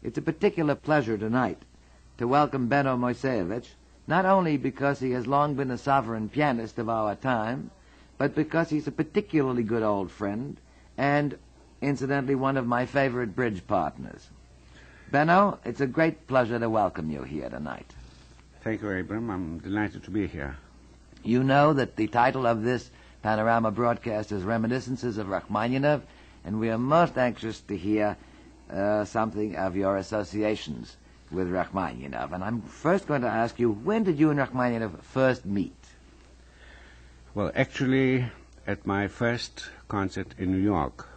It's a particular pleasure tonight to welcome Benno Moiseiwitsch, not only because he has long been a sovereign pianist of our time, but because he's a particularly good old friend and, incidentally, one of my favorite bridge partners. Benno, it's a great pleasure to welcome you here tonight. Thank you, Abram. I'm delighted to be here. You know that the title of this Panorama broadcast is Reminiscences of Rachmaninoff, and we are most anxious to hear something of your associations with Rachmaninoff. And I'm first going to ask you, when did you and Rachmaninoff first meet? Well, actually, at my first concert in New York.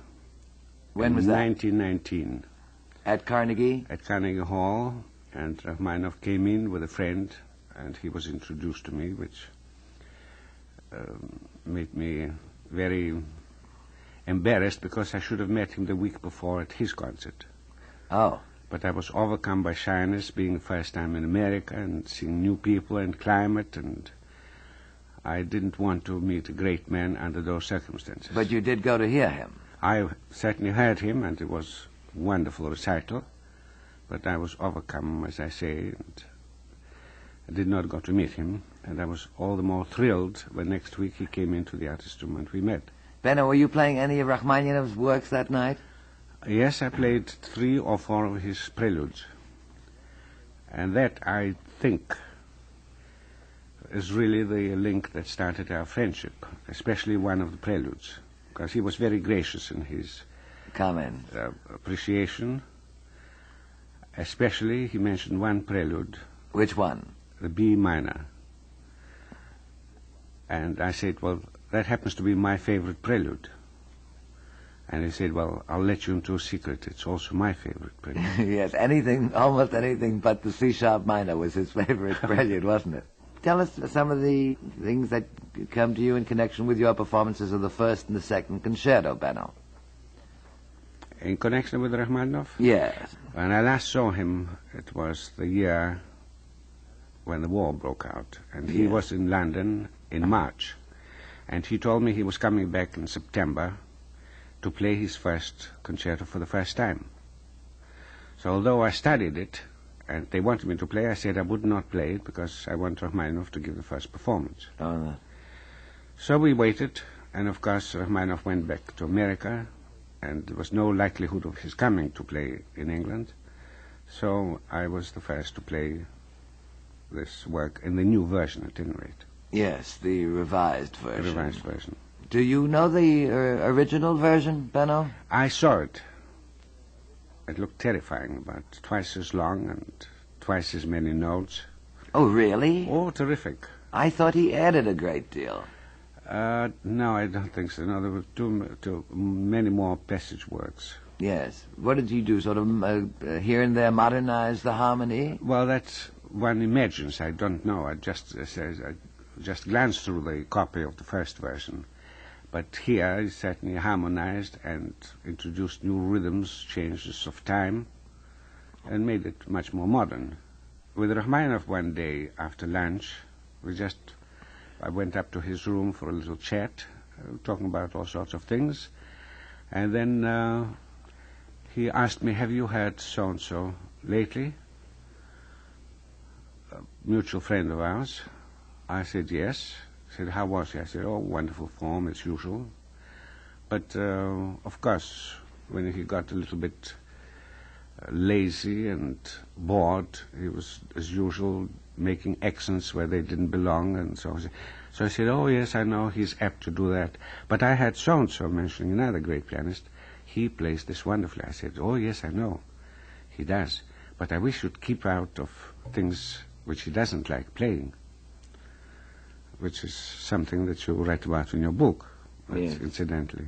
When was that? 1919. At Carnegie? At Carnegie Hall, and Rachmaninoff came in with a friend, and he was introduced to me, which made me very embarrassed because I should have met him the week before at his concert. Oh. But I was overcome by shyness, being the first time in America and seeing new people and climate, and I didn't want to meet a great man under those circumstances. But you did go to hear him? I certainly heard him, and it was a wonderful recital, but I was overcome, as I say, and I did not go to meet him, and I was all the more thrilled when next week he came into the artist room and we met. Benno, were you playing any of Rachmaninoff's works that night? Yes, I played 3 or 4 of his preludes. And that, I think, is really the link that started our friendship, especially one of the preludes, because he was very gracious in his comment, appreciation. Especially, he mentioned one prelude. Which one? The B minor. And I said, well, that happens to be my favorite prelude. And he said, well, I'll let you into a secret. It's also my favorite prelude. Yes, almost anything but the C-sharp minor was his favorite prelude, wasn't it? Tell us some of the things that come to you in connection with your performances of the first and the second concerto, Benno. In connection with Rachmaninoff? Yes. When I last saw him, it was the year when the war broke out. And he was in London in March. And he told me he was coming back in September to play his first concerto for the first time. So although I studied it, and they wanted me to play, I said I would not play it because I want Rachmaninoff to give the first performance. Oh. So we waited, and of course Rachmaninoff went back to America, and there was no likelihood of his coming to play in England. So I was the first to play this work in the new version, at any rate. Yes, the revised version. The revised version. Do you know the original version, Benno? I saw it. It looked terrifying, about twice as long and twice as many notes. Oh, really? Oh, terrific. I thought he added a great deal. No, I don't think so. No, there were too many more passage works. Yes. What did you do, sort of here and there modernize the harmony? Well, that's one imagines. I don't know. I just glanced through the copy of the first version. But here he certainly harmonized and introduced new rhythms, changes of time, and made it much more modern. With Rachmaninoff one day after lunch, I went up to his room for a little chat, talking about all sorts of things, and then he asked me, have you heard so-and-so lately? A mutual friend of ours. I said, yes. He said, how was he? I said, oh, wonderful form, as usual. But, of course, when he got a little bit lazy and bored, he was, as usual, making accents where they didn't belong, and so on. So I said, oh, yes, I know, he's apt to do that. But I had so-and-so mentioning another great pianist. He plays this wonderfully. I said, oh, yes, I know. He does. But I wish you'd keep out of things which he doesn't like playing, which is something that you write about in your book, yes, incidentally.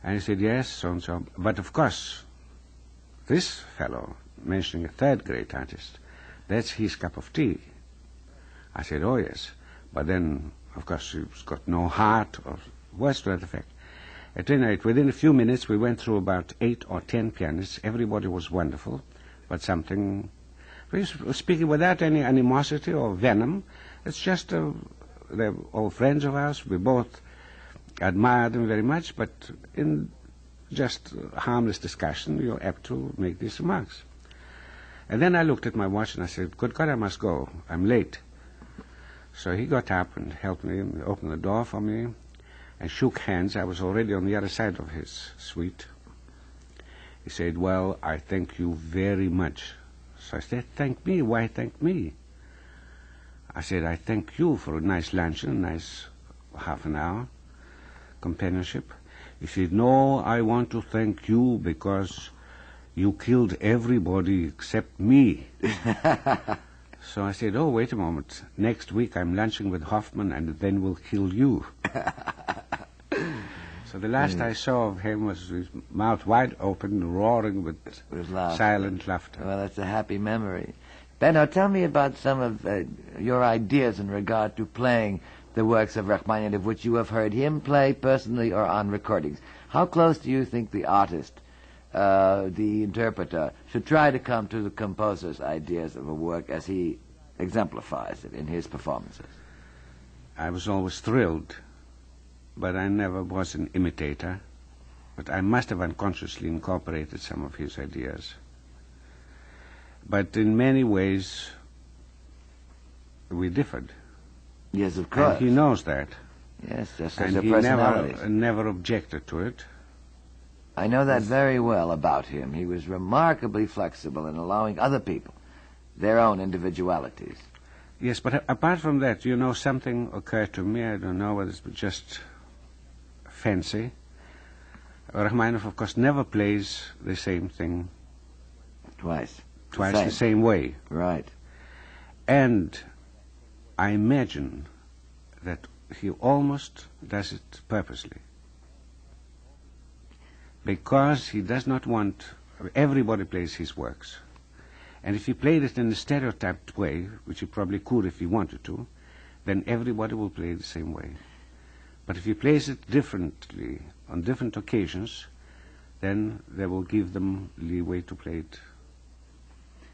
And he said, yes, so-and-so. But, of course, this fellow, mentioning a third great artist, that's his cup of tea. I said, oh, yes. But then, of course, he's got no heart, or words to that effect. At any rate, within a few minutes, we went through about 8 or 10 pianists. Everybody was wonderful, but something... We were speaking without any animosity or venom. It's just they're all friends of ours. We both admire them very much, but in just harmless discussion, you're apt to make these remarks. And then I looked at my watch and I said, good God, I must go. I'm late. So he got up and helped me, and opened the door for me, and shook hands. I was already on the other side of his suite. He said, well, I thank you very much. So I said, thank me? Why thank me? I said, I thank you for a nice luncheon, a nice half an hour companionship. He said, no, I want to thank you because you killed everybody except me. So I said, oh, wait a moment. Next week I'm lunching with Hoffman and then we'll kill you. So the last I saw of him was his mouth wide open, roaring with silent laughter. Well, that's a happy memory. Benno, tell me about some of your ideas in regard to playing the works of Rachmaninoff, which you have heard him play personally or on recordings. How close do you think the artist, the interpreter, should try to come to the composer's ideas of a work as he exemplifies it in his performances? I was always thrilled, but I never was an imitator. But I must have unconsciously incorporated some of his ideas. But in many ways, we differed. Yes, of course. And he knows that. Yes, just as And a he personality. never objected to it. I know that very well about him. He was remarkably flexible in allowing other people their own individualities. Yes, but apart from that, you know, something occurred to me. I don't know whether it's just fancy. Rachmaninoff, of course, never plays the same thing Twice the same way. Right. And I imagine that he almost does it purposely. Because he does not want... Everybody plays his works. And if he played it in a stereotyped way, which he probably could if he wanted to, then everybody will play the same way. But if he plays it differently on different occasions, then they will give them leeway to play it.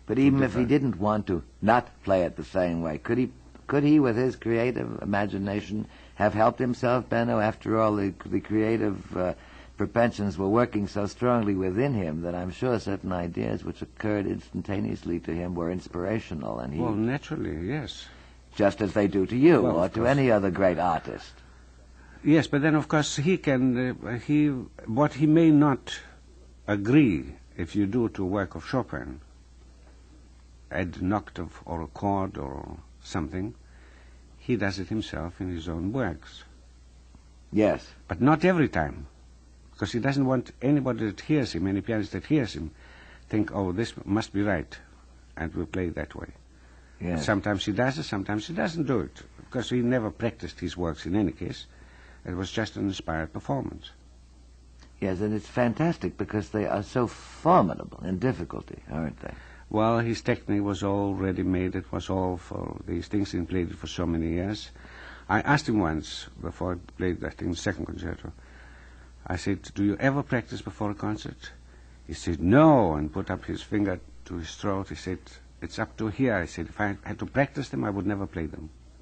But even if he didn't want to not play it the same way, could he, with his creative imagination, have helped himself, Benno? After all, the creative propensions were working so strongly within him that I'm sure certain ideas which occurred instantaneously to him were inspirational, and he... Well, naturally, yes. Just as they do to you, or to any other great artist. Yes, but then, of course, he can... what he may not agree, if you do to a work of Chopin, add an octave or a chord or something, he does it himself in his own works. Yes. But not every time, because he doesn't want anybody that hears him, any pianist that hears him, think, oh, this must be right, and we'll play it that way. Yes. Sometimes he does it, sometimes he doesn't do it, because he never practiced his works in any case. It was just an inspired performance. Yes, and it's fantastic because they are so formidable in difficulty, aren't they? Well, his technique was all ready-made. It was all for these things. He played it for so many years. I asked him once, before I played that in the second concerto, I said, do you ever practice before a concert? He said, no, and put up his finger to his throat. He said, it's up to here. I said, if I had to practice them, I would never play them.